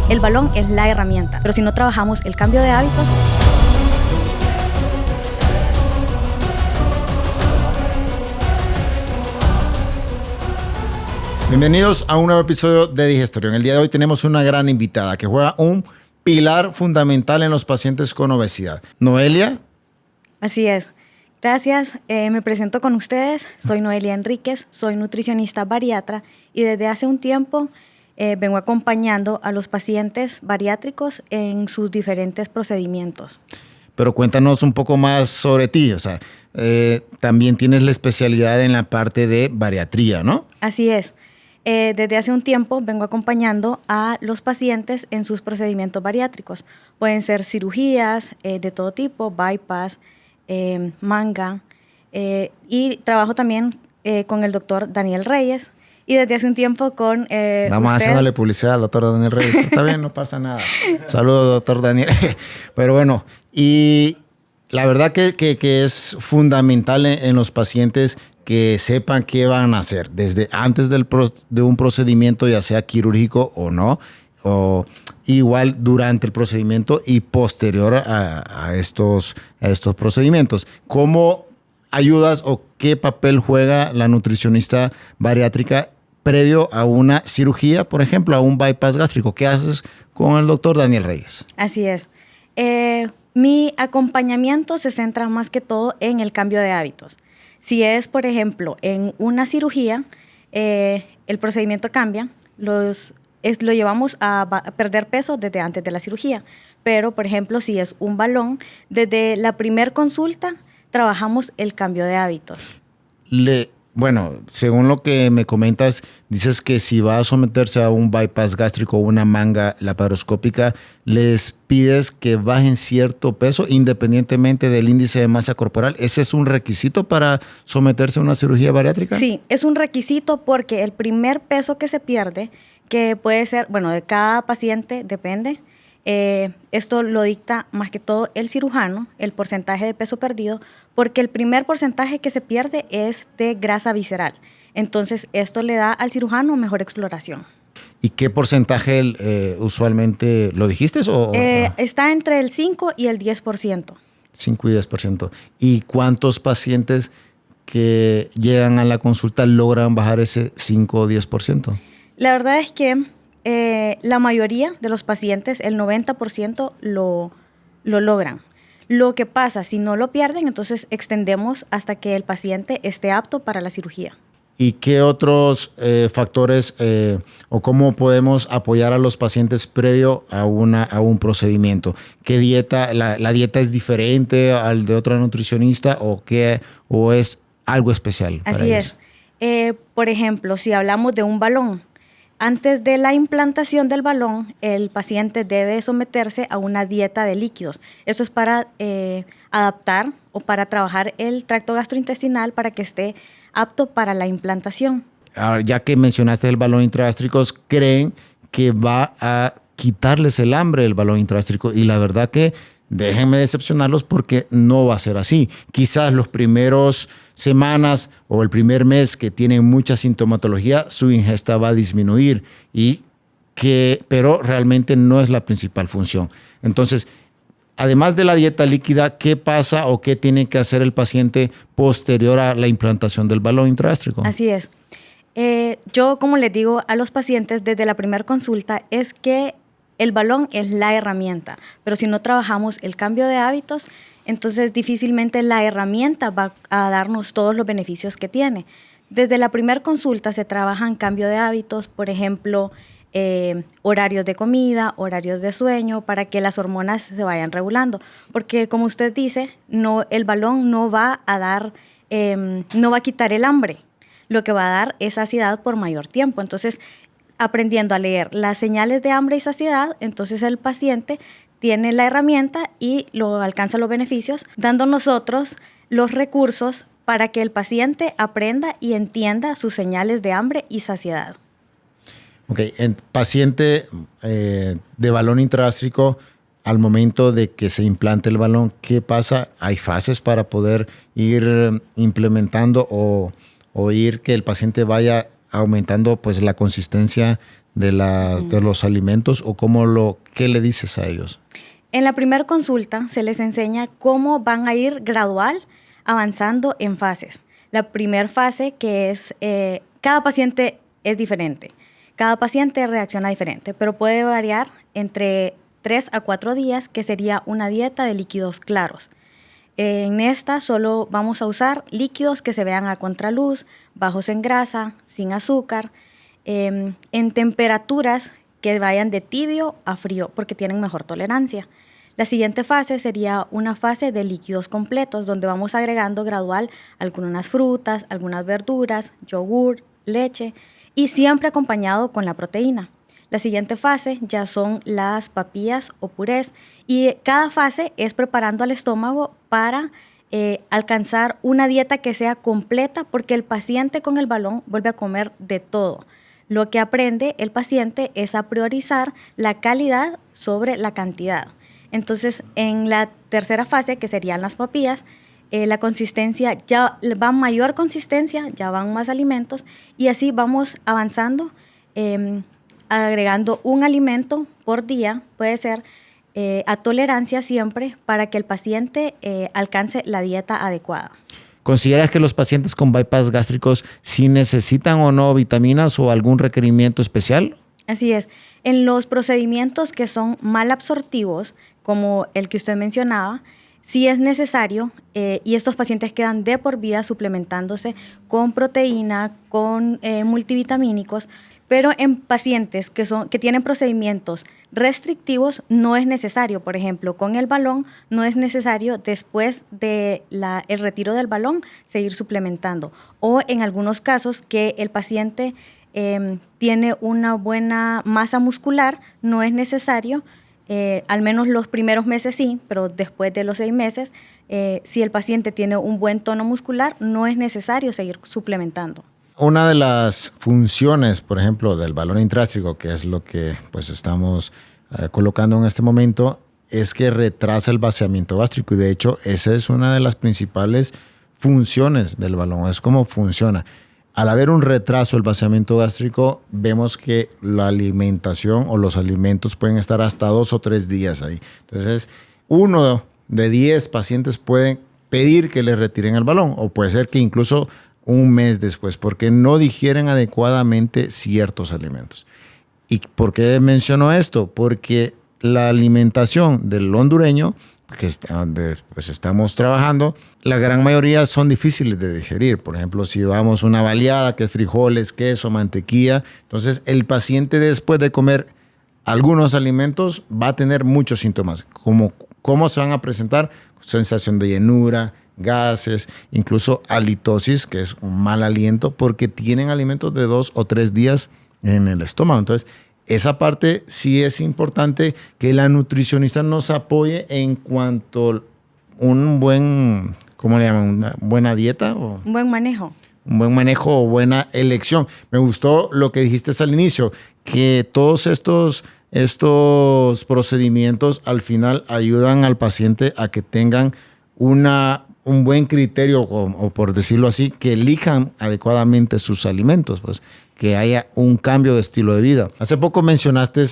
El balón es la herramienta, pero si no trabajamos el cambio de hábitos... Bienvenidos a un nuevo episodio de Digestorión. El día de hoy tenemos una gran invitada que juega un pilar fundamental en los pacientes con obesidad. Noelia. Así es. Gracias. Me presento con ustedes. Soy Noelia Enríquez, soy nutricionista bariatra y desde hace un tiempo vengo acompañando a los pacientes bariátricos en sus diferentes procedimientos. Pero cuéntanos un poco más sobre ti. O sea, también tienes la especialidad en la parte de bariatría, ¿no? Así es. Desde hace un tiempo vengo acompañando a los pacientes en sus procedimientos bariátricos. Pueden ser cirugías de todo tipo, bypass, manga, y trabajo también con el doctor Daniel Reyes y desde hace un tiempo con Vamos haciéndole publicidad al doctor Daniel Reyes. Está bien, no pasa nada. Saludos, doctor Daniel. Pero bueno, y la verdad que es fundamental en los pacientes que sepan qué van a hacer desde antes de un procedimiento, ya sea quirúrgico o no, o igual durante el procedimiento y posterior a estos procedimientos. ¿Cómo ayudas o qué papel juega la nutricionista bariátrica previo a una cirugía, por ejemplo, a un bypass gástrico? ¿Qué haces con el doctor Daniel Reyes? Así es. Mi acompañamiento se centra más que todo en el cambio de hábitos. Si es, por ejemplo, en una cirugía, el procedimiento cambia, lo llevamos a perder peso desde antes de la cirugía. Pero, por ejemplo, si es un balón, desde la primer consulta trabajamos el cambio de hábitos. Bueno, según lo que me comentas, dices que si va a someterse a un bypass gástrico o una manga laparoscópica, les pides que bajen cierto peso independientemente del índice de masa corporal. ¿Ese es un requisito para someterse a una cirugía bariátrica? Sí, es un requisito porque el primer peso que se pierde, que puede ser, bueno, de cada paciente depende, esto lo dicta más que todo el cirujano, el porcentaje de peso perdido, porque el primer porcentaje que se pierde es de grasa visceral. Entonces, esto le da al cirujano mejor exploración. ¿Y qué porcentaje usualmente lo dijiste? Está entre el 5 y el 10%. 5 y 10%. ¿Y cuántos pacientes que llegan a la consulta logran bajar ese 5 o 10%? La verdad es que la mayoría de los pacientes, el 90% lo logran. Lo que pasa, si no lo pierden, entonces extendemos hasta que el paciente esté apto para la cirugía. ¿Y qué otros factores o cómo podemos apoyar a los pacientes previo a un procedimiento? ¿Qué dieta? ¿La dieta es diferente al de otra nutricionista o es algo especial para ellos? Así es. Por ejemplo, si hablamos de un balón, antes de la implantación del balón, el paciente debe someterse a una dieta de líquidos. Eso es para adaptar o para trabajar el tracto gastrointestinal para que esté apto para la implantación. Ahora, ya que mencionaste el balón intragástrico, ¿creen que va a quitarles el hambre el balón intragástrico? Y la verdad que déjenme decepcionarlos porque no va a ser así. Quizás los primeros semanas o el primer mes que tienen mucha sintomatología, su ingesta va a disminuir, pero realmente no es la principal función. Entonces, además de la dieta líquida, ¿qué pasa o qué tiene que hacer el paciente posterior a la implantación del balón intragástrico? Así es. Yo, como les digo a los pacientes desde la primera consulta, es que el balón es la herramienta, pero si no trabajamos el cambio de hábitos, entonces difícilmente la herramienta va a darnos todos los beneficios que tiene. Desde la primera consulta se trabajan cambio de hábitos, por ejemplo, horarios de comida, horarios de sueño, para que las hormonas se vayan regulando. Porque como usted dice, el balón no va a quitar el hambre. Lo que va a dar es saciedad por mayor tiempo. Entonces, aprendiendo a leer las señales de hambre y saciedad, entonces el paciente tiene la herramienta y alcanza los beneficios, dando nosotros los recursos para que el paciente aprenda y entienda sus señales de hambre y saciedad. Ok, en paciente de balón intragástrico, al momento de que se implante el balón, ¿qué pasa? ¿Hay fases para poder ir implementando o ir que el paciente vaya aumentando pues la consistencia de los alimentos o qué le dices a ellos? En la primera consulta se les enseña cómo van a ir gradual avanzando en fases. La primera fase que es, cada paciente es diferente, cada paciente reacciona diferente, pero puede variar entre 3 a 4 días, que sería una dieta de líquidos claros. En esta solo vamos a usar líquidos que se vean a contraluz, bajos en grasa, sin azúcar, en temperaturas que vayan de tibio a frío porque tienen mejor tolerancia. La siguiente fase sería una fase de líquidos completos donde vamos agregando gradual algunas frutas, algunas verduras, yogur, leche y siempre acompañado con la proteína. La siguiente fase ya son las papillas o purés y cada fase es preparando al estómago para alcanzar una dieta que sea completa porque el paciente con el balón vuelve a comer de todo. Lo que aprende el paciente es a priorizar la calidad sobre la cantidad. Entonces, en la tercera fase, que serían las papillas, la consistencia ya va mayor consistencia, ya van más alimentos y así vamos avanzando, agregando un alimento por día, puede ser a tolerancia siempre, para que el paciente alcance la dieta adecuada. ¿Consideras que los pacientes con bypass gástricos sí necesitan o no vitaminas o algún requerimiento especial? Así es. En los procedimientos que son mal absortivos, como el que usted mencionaba, sí es necesario y estos pacientes quedan de por vida suplementándose con proteína, con multivitamínicos, pero en pacientes que tienen procedimientos restrictivos no es necesario. Por ejemplo, con el balón no es necesario después del retiro del balón seguir suplementando. O en algunos casos que el paciente tiene una buena masa muscular, no es necesario, al menos los primeros meses sí, pero después de los 6 meses, si el paciente tiene un buen tono muscular, no es necesario seguir suplementando. Una de las funciones, por ejemplo, del balón intrástrico, que es lo que pues estamos colocando en este momento, es que retrasa el vaciamiento gástrico y de hecho esa es una de las principales funciones del balón, es cómo funciona. Al haber un retraso del vaciamiento gástrico, vemos que la alimentación o los alimentos pueden estar hasta 2 o 3 días ahí. Entonces, 1 de 10 pacientes pueden pedir que les retiren el balón o puede ser que incluso un mes después, porque no digieren adecuadamente ciertos alimentos. ¿Y por qué menciono esto? Porque la alimentación del hondureño, donde pues estamos trabajando, la gran mayoría son difíciles de digerir. Por ejemplo, si vamos a una baleada, que es frijoles, queso, mantequilla, entonces el paciente después de comer algunos alimentos va a tener muchos síntomas. ¿Cómo se van a presentar? Sensación de llenura, gases, incluso halitosis, que es un mal aliento, porque tienen alimentos de 2 o 3 días en el estómago. Entonces, esa parte sí es importante que la nutricionista nos apoye en cuanto a un buen, ¿cómo le llaman? ¿Una buena dieta? ¿O? Un buen manejo. Un buen manejo o buena elección. Me gustó lo que dijiste al inicio, que todos estos procedimientos al final ayudan al paciente a que tengan un buen criterio, o por decirlo así, que elijan adecuadamente sus alimentos, pues que haya un cambio de estilo de vida. Hace poco mencionaste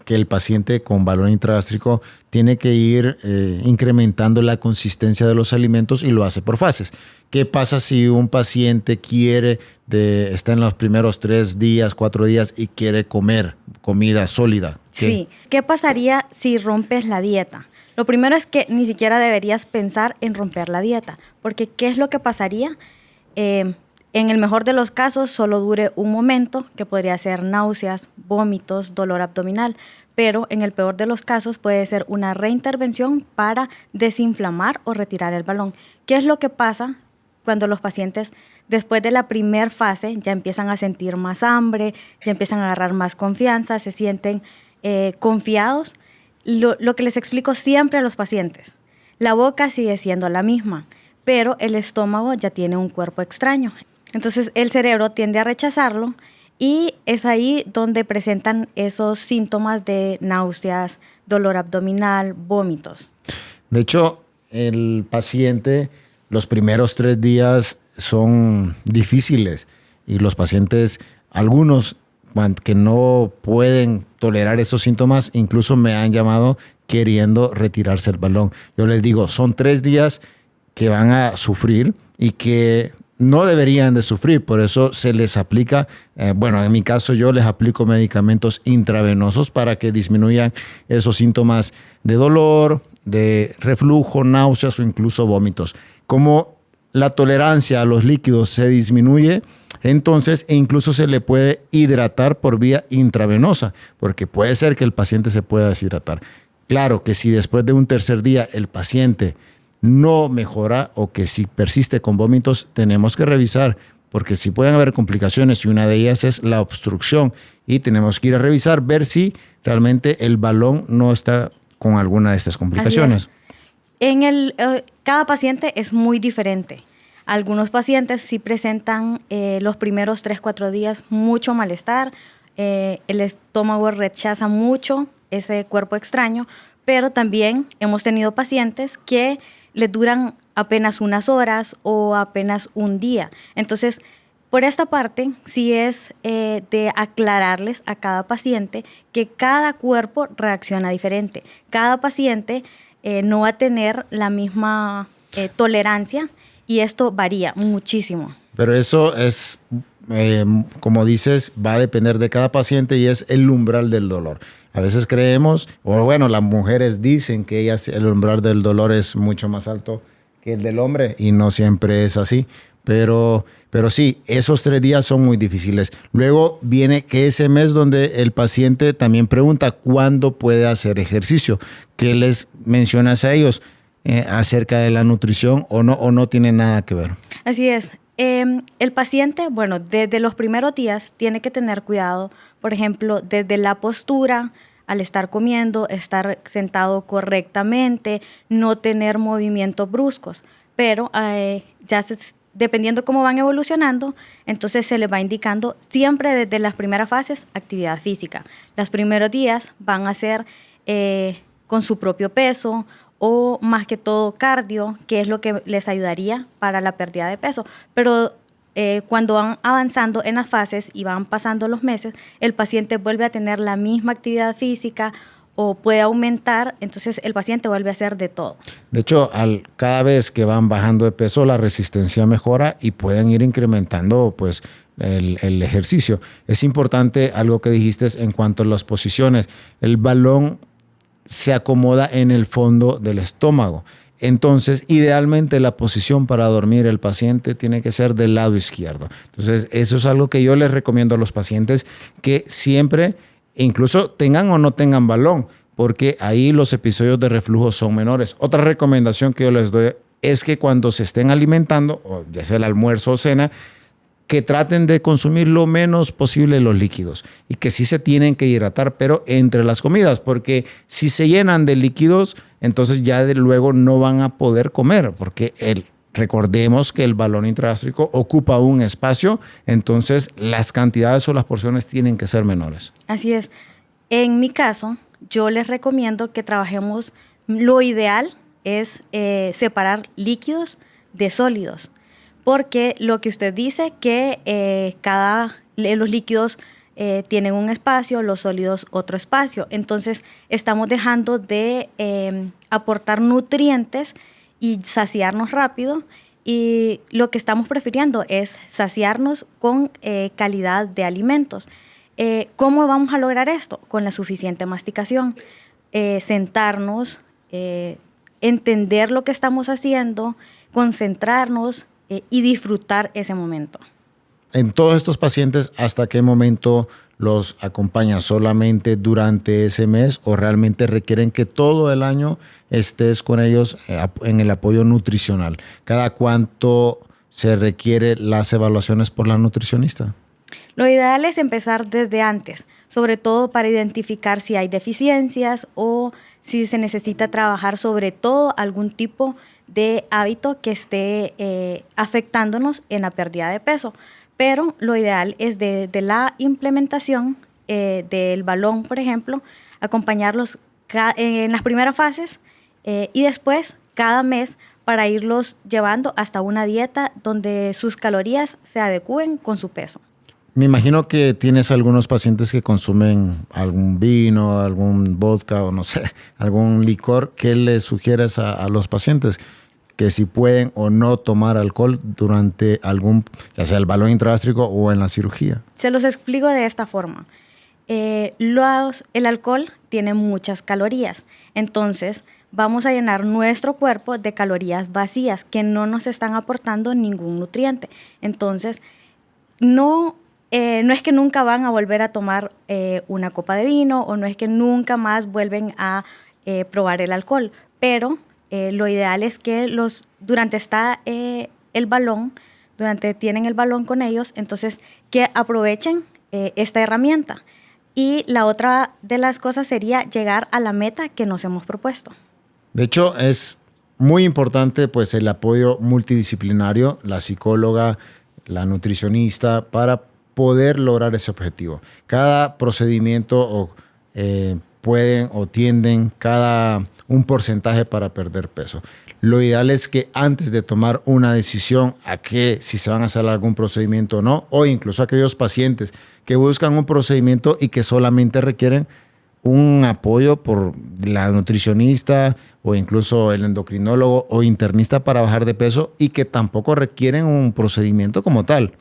que el paciente con balón intragástrico tiene que ir incrementando la consistencia de los alimentos y lo hace por fases. ¿Qué pasa si un paciente está en los primeros 3 días, 4 días y quiere comer comida sólida? Sí. ¿Qué pasaría si rompes la dieta? Lo primero es que ni siquiera deberías pensar en romper la dieta, porque ¿qué es lo que pasaría? En el mejor de los casos solo dure un momento, que podría ser náuseas, vómitos, dolor abdominal, pero en el peor de los casos puede ser una reintervención para desinflamar o retirar el balón. ¿Qué es lo que pasa cuando los pacientes después de la primera fase ya empiezan a sentir más hambre, ya empiezan a agarrar más confianza, se sienten confiados? Lo que les explico siempre a los pacientes, la boca sigue siendo la misma, pero el estómago ya tiene un cuerpo extraño. Entonces el cerebro tiende a rechazarlo y es ahí donde presentan esos síntomas de náuseas, dolor abdominal, vómitos. De hecho, el paciente, los primeros 3 días son difíciles y los pacientes, algunos que no pueden tolerar esos síntomas, incluso me han llamado queriendo retirarse el balón. Yo les digo, son 3 días que van a sufrir y que no deberían de sufrir, por eso se les aplica, en mi caso yo les aplico medicamentos intravenosos para que disminuyan esos síntomas de dolor, de reflujo, náuseas o incluso vómitos. Como la tolerancia a los líquidos se disminuye, entonces incluso se le puede hidratar por vía intravenosa, porque puede ser que el paciente se pueda deshidratar. Claro que si después de un tercer día el paciente no mejora o que si persiste con vómitos, tenemos que revisar, porque si pueden haber complicaciones y una de ellas es la obstrucción y tenemos que ir a revisar, ver si realmente el balón no está con alguna de estas complicaciones. Cada paciente es muy diferente. Algunos pacientes sí presentan los primeros 3-4 días mucho malestar, el estómago rechaza mucho ese cuerpo extraño, pero también hemos tenido pacientes que les duran apenas unas horas o apenas un día. Entonces, por esta parte, sí es de aclararles a cada paciente que cada cuerpo reacciona diferente. Cada paciente no va a tener la misma tolerancia y esto varía muchísimo. Pero eso es, como dices, va a depender de cada paciente y es el umbral del dolor. A veces creemos, las mujeres dicen que el umbral del dolor es mucho más alto que el del hombre y no siempre es así. Pero sí, esos 3 días son muy difíciles. Luego viene que ese mes donde el paciente también pregunta cuándo puede hacer ejercicio. ¿Qué les mencionas a ellos acerca de la nutrición o no tiene nada que ver? Así es. El paciente, desde los primeros días tiene que tener cuidado, por ejemplo, desde la postura, al estar comiendo, estar sentado correctamente, no tener movimientos bruscos, pero dependiendo cómo van evolucionando, entonces se les va indicando siempre desde las primeras fases actividad física. Los primeros días van a ser con su propio peso, o más que todo cardio, que es lo que les ayudaría para la pérdida de peso. Pero cuando van avanzando en las fases y van pasando los meses, el paciente vuelve a tener la misma actividad física o puede aumentar, entonces el paciente vuelve a hacer de todo. De hecho, cada vez que van bajando de peso, la resistencia mejora y pueden ir incrementando el ejercicio. Es importante algo que dijiste en cuanto a las posiciones. El balón se acomoda en el fondo del estómago. Entonces, idealmente la posición para dormir el paciente tiene que ser del lado izquierdo. Entonces, eso es algo que yo les recomiendo a los pacientes que siempre, incluso tengan o no tengan balón, porque ahí los episodios de reflujo son menores. Otra recomendación que yo les doy es que cuando se estén alimentando, o ya sea el almuerzo o cena, que traten de consumir lo menos posible los líquidos y que sí se tienen que hidratar, pero entre las comidas, porque si se llenan de líquidos, entonces ya luego no van a poder comer, porque recordemos que el balón intragástrico ocupa un espacio, entonces las cantidades o las porciones tienen que ser menores. Así es. En mi caso, yo les recomiendo que trabajemos, lo ideal es separar líquidos de sólidos. Porque lo que usted dice, que los líquidos tienen un espacio, los sólidos otro espacio. Entonces, estamos dejando de aportar nutrientes y saciarnos rápido. Y lo que estamos prefiriendo es saciarnos con calidad de alimentos. ¿Cómo vamos a lograr esto? Con la suficiente masticación. Sentarnos, entender lo que estamos haciendo, concentrarnos, y disfrutar ese momento. En todos estos pacientes, ¿hasta qué momento los acompaña? ¿Solamente durante ese mes o realmente requieren que todo el año estés con ellos en el apoyo nutricional? ¿Cada cuánto se requiere las evaluaciones por la nutricionista? Lo ideal es empezar desde antes, sobre todo para identificar si hay deficiencias o si se necesita trabajar sobre todo algún tipo de hábito que esté afectándonos en la pérdida de peso. Pero lo ideal es de la implementación del balón, por ejemplo, acompañarlos en las primeras fases y después cada mes para irlos llevando hasta una dieta donde sus calorías se adecúen con su peso. Me imagino que tienes algunos pacientes que consumen algún vino, algún vodka o no sé, algún licor. ¿Qué les sugieres a los pacientes? Que si pueden o no tomar alcohol durante algún, ya sea el balón intragástrico o en la cirugía. Se los explico de esta forma. El alcohol tiene muchas calorías, entonces vamos a llenar nuestro cuerpo de calorías vacías que no nos están aportando ningún nutriente. Entonces, no es que nunca van a volver a tomar una copa de vino o no es que nunca más vuelven a probar el alcohol, pero lo ideal es que durante tienen el balón con ellos, entonces que aprovechen esta herramienta. Y la otra de las cosas sería llegar a la meta que nos hemos propuesto. De hecho, es muy importante pues el apoyo multidisciplinario, la psicóloga, la nutricionista, para poder lograr ese objetivo. Cada procedimiento pueden o tienden un porcentaje para perder peso. Lo ideal es que antes de tomar una decisión si se van a hacer algún procedimiento o no, o incluso aquellos pacientes que buscan un procedimiento y que solamente requieren un apoyo por la nutricionista o incluso el endocrinólogo o internista para bajar de peso y que tampoco requieren un procedimiento como tal.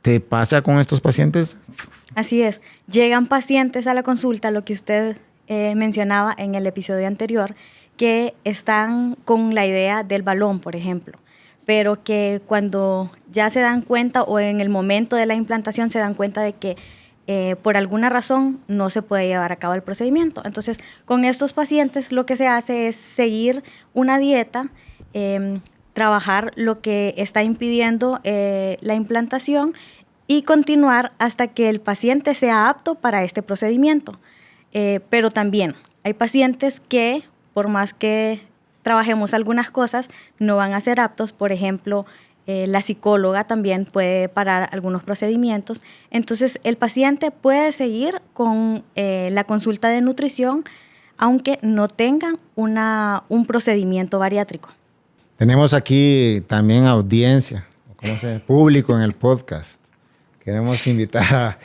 ¿Te pasa con estos pacientes? Así es. Llegan pacientes a la consulta, lo que usted mencionaba en el episodio anterior, que están con la idea del balón, por ejemplo, pero que cuando ya se dan cuenta o en el momento de la implantación se dan cuenta de que por alguna razón no se puede llevar a cabo el procedimiento. Entonces, con estos pacientes lo que se hace es seguir una dieta, trabajar lo que está impidiendo la implantación y continuar hasta que el paciente sea apto para este procedimiento. Pero también hay pacientes que, por más que trabajemos algunas cosas, no van a ser aptos. Por ejemplo, la psicóloga también puede parar algunos procedimientos. Entonces, el paciente puede seguir con la consulta de nutrición, aunque no tenga un procedimiento bariátrico. Tenemos aquí también audiencia, público en el podcast. Queremos invitar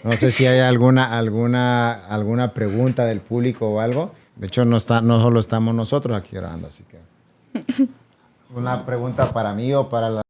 no sé si hay alguna pregunta del público o algo. De hecho, no solo estamos nosotros aquí grabando, así que una pregunta para mí o para la